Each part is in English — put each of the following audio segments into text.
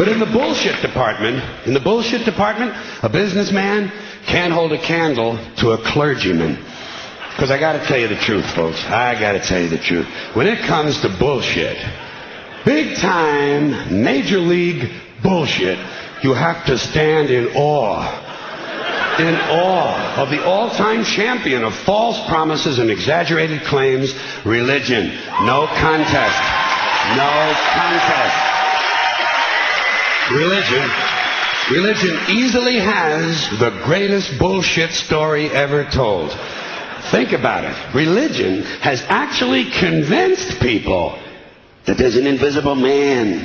But in the bullshit department, a businessman can't hold a candle to a clergyman. Because I got to tell you the truth, folks. I got to tell you the truth. When it comes to bullshit, big time, major league bullshit, you have to stand in awe. In awe of the all-time champion of false promises and exaggerated claims, religion. No contest. No contest. Religion easily has the greatest bullshit story ever told. Think about it. Religion has actually convinced people that there's an invisible man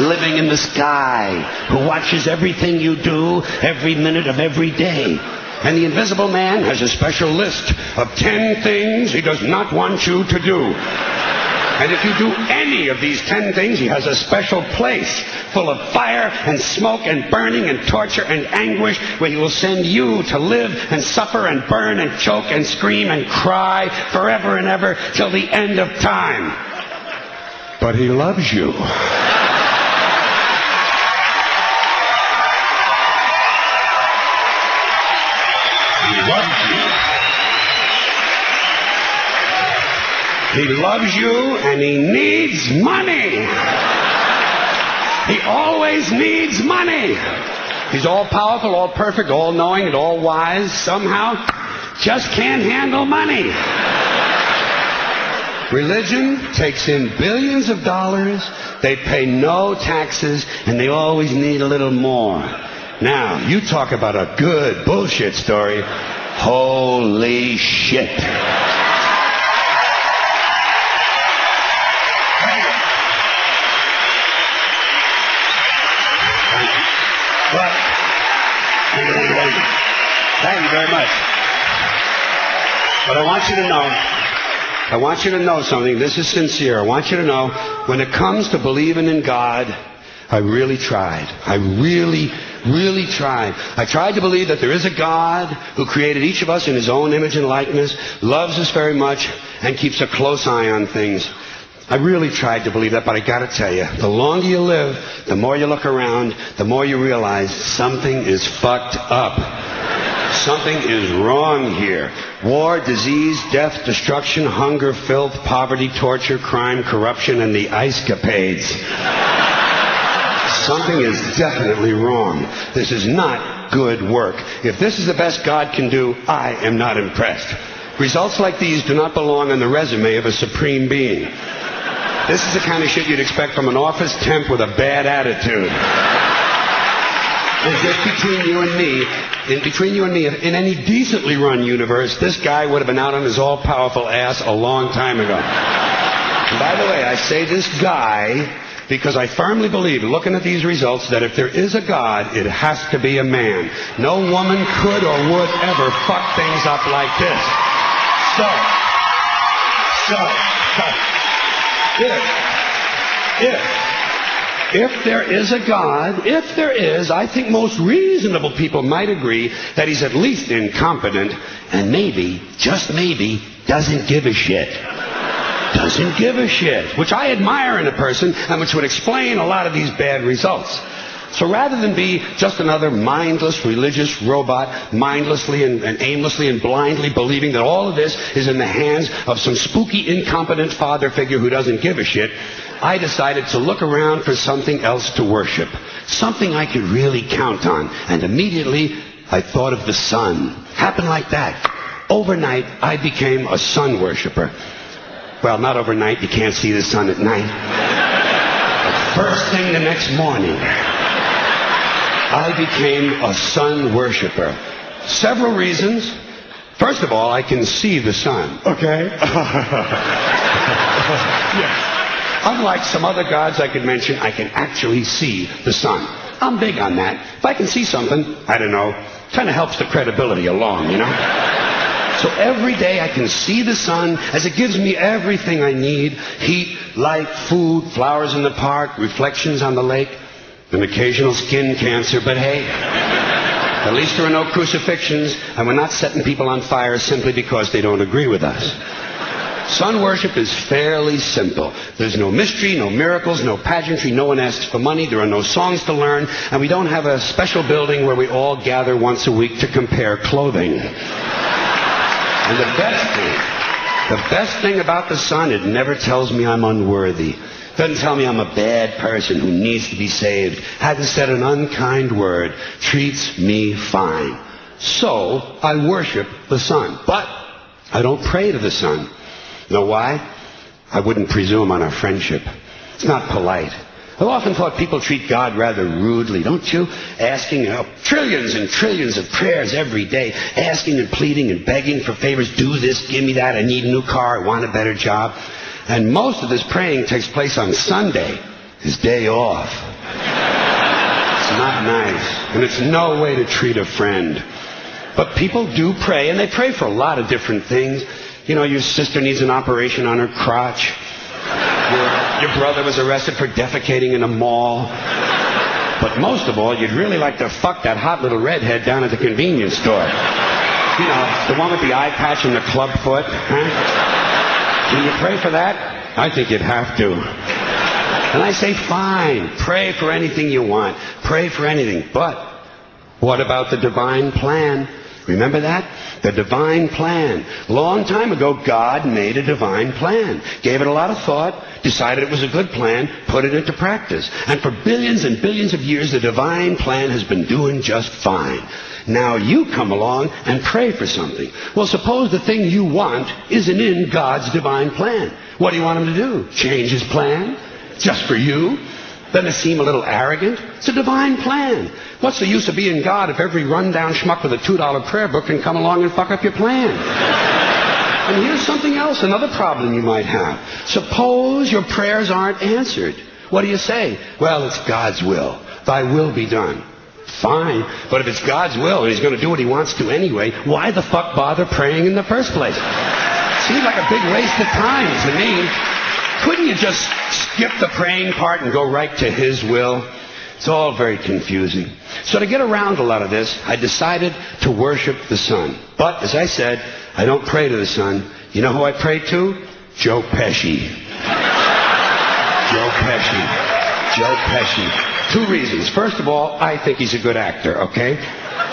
living in the sky who watches everything you do every minute of every day. And the invisible man has a special list of 10 things he does not want you to do. And if you do any of these 10 things, he has a special place full of fire and smoke and burning and torture and anguish where he will send you to live and suffer and burn and choke and scream and cry forever and ever till the end of time. But he loves you. He loves you and he needs money. He always needs money. He's all powerful, all perfect, all knowing, and all wise. Somehow, just can't handle money. Religion takes in billions of dollars. They pay no taxes, and they always need a little more. Now, you talk about a good bullshit story. Holy shit. But, thank you very much. But I want you to know something. This is sincere. I want you to know, when it comes to believing in God, I really tried. I really tried. I tried to believe that there is a God who created each of us in his own image and likeness, loves us very much, and keeps a close eye on things. I really tried to believe that, but I gotta tell you, the longer you live, the more you look around, the more you realize something is fucked up. Something is wrong here. War, disease, death, destruction, hunger, filth, poverty, torture, crime, corruption, and the ice-capades. Something is definitely wrong. This is not good work. If this is the best God can do, I am not impressed. Results like these do not belong on the resume of a supreme being. This is the kind of shit you'd expect from an office temp with a bad attitude. And just between you and me, in any decently run universe, this guy would have been out on his all-powerful ass a long time ago. And by the way, I say this guy because I firmly believe, looking at these results, that if there is a God, it has to be a man. No woman could or would ever fuck things up like this. If there is a God, I think most reasonable people might agree that he's at least incompetent and maybe, just maybe, doesn't give a shit. Doesn't give a shit. Which I admire in a person and which would explain a lot of these bad results. So rather than be just another mindless religious robot, mindlessly and aimlessly and blindly believing that all of this is in the hands of some spooky, incompetent father figure who doesn't give a shit, I decided to look around for something else to worship. Something I could really count on. And immediately, I thought of the sun. Happened like that. Overnight, I became a sun worshiper. Well, not overnight. You can't see the sun at night. But first thing the next morning, I became a sun worshiper. Several reasons. First of all, I can see the sun. Okay? Yes. Unlike some other gods I could mention, I can actually see the sun. I'm big on that. If I can see something, I don't know, kind of helps the credibility along, you know? So every day I can see the sun as it gives me everything I need. Heat, light, food, flowers in the park, reflections on the lake, an occasional skin cancer, but hey, at least there are no crucifixions, and we're not setting people on fire simply because they don't agree with us. Sun worship is fairly simple. There's no mystery, no miracles, no pageantry. No one asks for money. There are no songs to learn. And we don't have a special building where we all gather once a week to compare clothing. And the best thing about the sun, it never tells me I'm unworthy. Doesn't tell me I'm a bad person who needs to be saved. Hasn't said an unkind word. Treats me fine. So I worship the sun. But I don't pray to the sun. Know why? I wouldn't presume on our friendship. It's not polite. I've often thought people treat God rather rudely, don't you? Asking trillions and trillions of prayers every day, asking and pleading and begging for favors. Do this, give me that, I need a new car, I want a better job. And most of this praying takes place on Sunday, his day off. It's not nice, and it's no way to treat a friend. But people do pray, and they pray for a lot of different things. You know, your sister needs an operation on her crotch. Your brother was arrested for defecating in a mall. But most of all, you'd really like to fuck that hot little redhead down at the convenience store. You know, the one with the eye patch and the club foot. Huh? Can you pray for that? I think you'd have to. And I say, fine, pray for anything you want. Pray for anything. But what about the divine plan? Remember that? The divine plan. Long time ago, God made a divine plan. Gave it a lot of thought, decided it was a good plan, put it into practice. And for billions and billions of years, the divine plan has been doing just fine. Now you come along and pray for something. Well, suppose the thing you want isn't in God's divine plan. What do you want him to do? Change his plan? Just for you? Doesn't it seem a little arrogant? It's a divine plan. What's the use of being God if every rundown schmuck with a $2 prayer book can come along and fuck up your plan? And here's something else, another problem you might have. Suppose your prayers aren't answered. What do you say? Well, it's God's will. Thy will be done. Fine, but if it's God's will and he's going to do what he wants to anyway, why the fuck bother praying in the first place? Seems like a big waste of time to me. Couldn't you just skip the praying part and go right to his will? It's all very confusing. So to get around a lot of this, I decided to worship the sun. But, as I said, I don't pray to the sun. You know who I pray to? Joe Pesci. Joe Pesci. Joe Pesci. 2 reasons. First of all, I think he's a good actor, okay?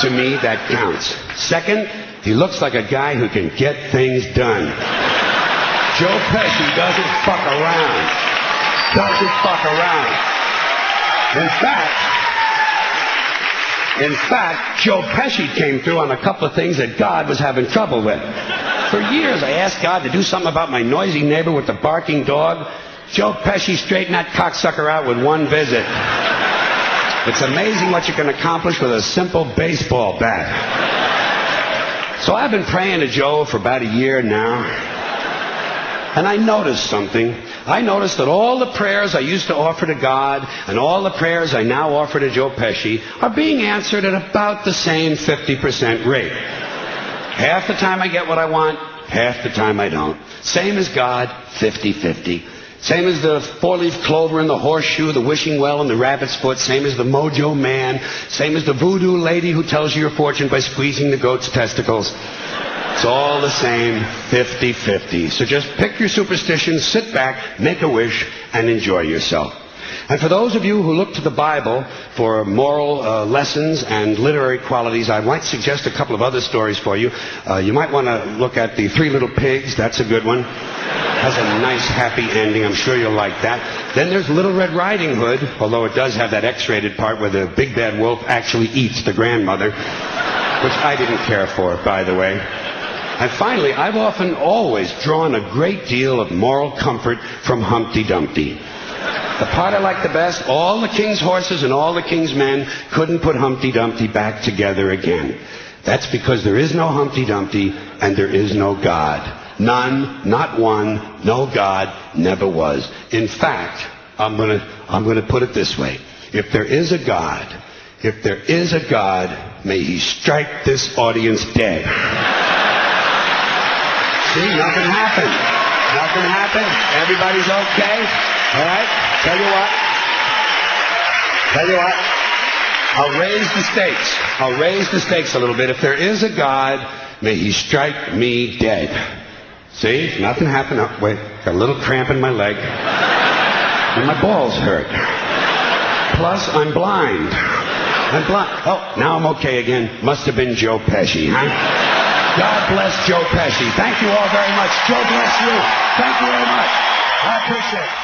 To me, that counts. Second, he looks like a guy who can get things done. Joe Pesci doesn't fuck around. Doesn't fuck around. In fact, Joe Pesci came through on a couple of things that God was having trouble with. For years, I asked God to do something about my noisy neighbor with the barking dog. Joe Pesci straightened that cocksucker out with 1 visit. It's amazing what you can accomplish with a simple baseball bat. So I've been praying to Joe for about a year now. And I noticed something. I noticed that all the prayers I used to offer to God and all the prayers I now offer to Joe Pesci are being answered at about the same 50% rate. Half the time I get what I want, half the time I don't. Same as God, 50-50. Same as the 4-leaf clover and the horseshoe, the wishing well and the rabbit's foot. Same as the mojo man. Same as the voodoo lady who tells you your fortune by squeezing the goat's testicles. It's all the same, 50-50. So just pick your superstition, sit back, make a wish, and enjoy yourself. And for those of you who look to the Bible for moral lessons and literary qualities, I might suggest a couple of other stories for you. You might want to look at The 3 Little Pigs. That's a good one. Has a nice, happy ending. I'm sure you'll like that. Then there's Little Red Riding Hood, although it does have that X-rated part where the big bad wolf actually eats the grandmother, which I didn't care for, by the way. And finally, I've often always drawn a great deal of moral comfort from Humpty Dumpty. The part I like the best, all the king's horses and all the king's men couldn't put Humpty Dumpty back together again. That's because there is no Humpty Dumpty and there is no God. None, not one, no God, never was. In fact, I'm gonna put it this way. If there is a God, may he strike this audience dead. See, nothing happened. Nothing happened. Everybody's okay. All right? Tell you what. I'll raise the stakes a little bit. If there is a God, may he strike me dead. See? Nothing happened. Oh, wait. Got a little cramp in my leg. And my balls hurt. Plus, I'm blind. I'm blind. Oh, now I'm okay again. Must have been Joe Pesci, huh? God bless Joe Pesci. Thank you all very much. Joe bless you. Thank you very much. I appreciate it.